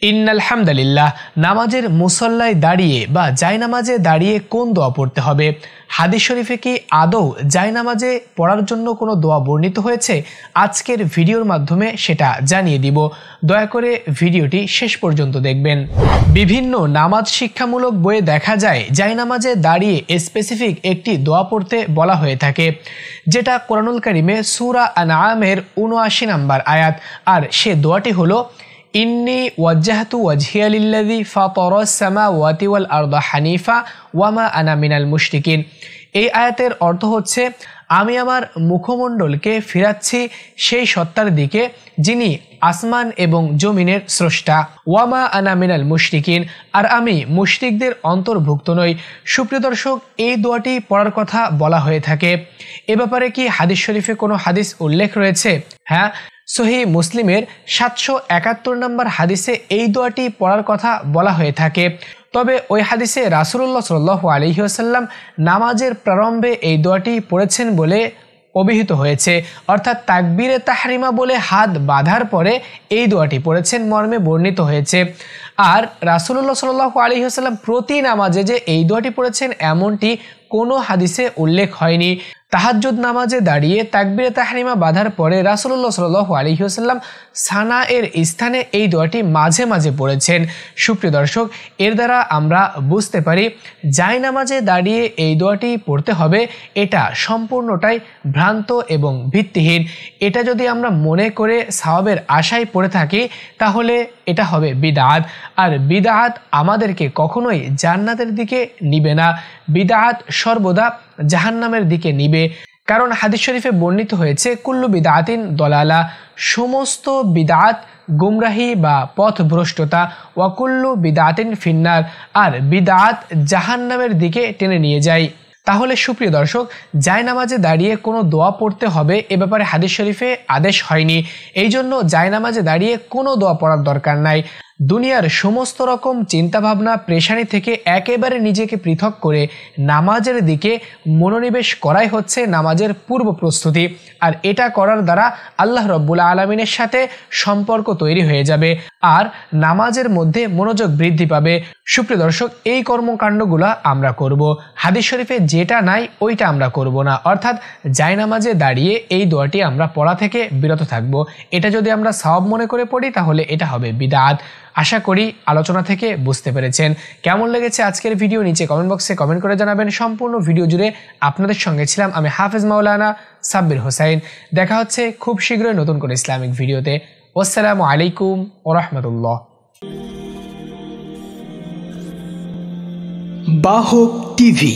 ইন্নাল হামদুলিল্লাহ, নামাজের মুসল্লায় দাঁড়িয়ে বা জায়নামাজে দাঁড়িয়ে কোন দোয়া পড়তে হবে? হাদিস শরীফে কি আদৌ জায়নামাজে পড়ার জন্য কোনো দোয়া বর্ণিত হয়েছে? আজকের ভিডিওর মাধ্যমে সেটা জানিয়ে দিব। দয়া করে ভিডিওটি শেষ পর্যন্ত দেখবেন। বিভিন্ন নামাজ শিক্ষামূলক বইয়ে দেখা যায় জায়নামাজে দাঁড়িয়ে স্পেসিফিক একটি দোয়া পড়তে বলা হয়ে থাকে, যেটা কোরআনুল কারিমে সূরা আনআমের ৭৯ নম্বর আয়াত। আর সে দোয়াটি হলো ইন্নী ওয়াজ্জাহতু ওয়াজহিয়া লিল্লাযী ফাতারাস সামাওয়াতি ওয়াল আরদা হানিফা ওয়া মা আনা মিনাল মুশরিকিন। এই আয়াতের অর্থ হচ্ছে, আমি আমার মুখমণ্ডলকে ফিরাচ্ছি সেই সত্তার দিকে যিনি আসমান এবং জমিনের স্রষ্টা। ওয়ামা আনা মিনাল মুশরিকিন, আর আমি মুশরিকদের অন্তর্ভুক্ত নই। সুপ্রিয় দর্শক, এই দোয়াটি পড়ার কথা বলা হয়ে থাকে। এ ব্যাপারে কি হাদিস শরীফে কোনো হাদিস উল্লেখ রয়েছে? হ্যাঁ, সহিহ মুসলিমের ৭৭১ নম্বর হাদিসে এই দোয়াটি পড়ার কথা বলা হয়ে থাকে। তবে ওই হাদিসে রাসূলুল্লাহ সাল্লাল্লাহু আলাইহি ওয়াসাল্লাম নামাজের প্রারম্ভে এই দোয়াটি পড়েছেন বলে অভিহিত হয়েছে, অর্থাৎ তাকবীরে তাহরিমা বলে হাত বাঁধার পরে এই দোয়াটি পড়েছেন মর্মে বর্ণিত হয়েছে। আর রাসূলুল্লাহ সাল্লাল্লাহু আলাইহি ওয়াসাল্লাম প্রতি নামাজে যে এই দোয়াটি পড়েছেন এমনটি কোনো হাদিসে উল্লেখ হয়নি। তাহাজ্জুদ নামাজে দাঁড়িয়ে তাকবীরে তাহরিমা বাঁধার পরে রাসূলুল্লাহ সাল্লাল্লাহু আলাইহি ওয়াসাল্লাম সানা এর স্থানে এই দোয়াটি মাঝে মাঝে পড়েছেন। সুপ্রিয় দর্শক, এর দ্বারা আমরা বুঝতে পারি জায়নামাজে দাঁড়িয়ে এই দোয়াটি পড়তে হবে এটা সম্পূর্ণটাই ভ্রান্ত এবং ভিত্তিহীন। এটা যদি আমরা মনে করে সওয়াবের আশায় পড়ে থাকি তাহলে এটা হবে বিদআত, আর বিদআত আমাদেরকে কখনোই জান্নাতের দিকে নিবে না। বিদআত সর্বদা জাহান্নামের দিকে নিবে। কারণ হাদিস শরীফে বর্ণিত হয়েছে কুল্লু বিদআতিন দলালা, সমস্ত বিদআত গুমরাহি বা পথভ্রষ্টতা, ওয়া কুল্লু বিদআতিন ফিন্নার, আর বিদআত জাহান্নামের দিকে টেনে নিয়ে যায়। তাহলে সুপ্রিয় দর্শক, জায়নামাজে দাঁড়িয়ে কোনো দোয়া পড়তে হবে এ ব্যাপারে হাদিস শরীফে আদেশ হয়নি। এই জন্য জায়নামাজে দাঁড়িয়ে কোনো দোয়া পড়ার দরকার নাই। দুনিয়ার সমস্ত রকম চিন্তাভাবনা পেরেশানি থেকে একেবারে নিজেকে পৃথক করে নামাজের দিকে মনোনিবেশ করাই হচ্ছে নামাজের পূর্ব প্রস্তুতি। আর এটা করার দ্বারা আল্লাহ রাব্বুল আলামিনের সাথে সম্পর্ক তৈরি হয়ে যাবে আর নামাজের মধ্যে মনোযোগ বৃদ্ধি পাবে। সুপ্রিয় দর্শক, এই কর্মকাণ্ডগুলো আমরা করব। হাদিস শরীফে যেটা নাই ওইটা আমরা করব না, অর্থাৎ জায়নামাজে দাঁড়িয়ে এই দোয়াটি আমরা পড়া থেকে বিরত থাকব। এটা যদি আমরা সওয়াব মনে করে পড়ি তাহলে এটা হবে বিদআত। আশা করি আলোচনা থেকে বুঝতে পেরেছেন। কেমন লেগেছে আজকের ভিডিও নিচে কমেন্ট বক্সে কমেন্ট করে জানাবেন। সম্পূর্ণ ভিডিও জুড়ে আপনাদের সঙ্গে ছিলাম আমি হাফেজ মাওলানা সাব্বির হোসাইন। দেখা হচ্ছে খুব শীঘ্রই নতুন করে ইসলামিক ভিডিওতে। আসসালামু আলাইকুম ওয়া রাহমাতুল্লাহ। বাহক টিভি।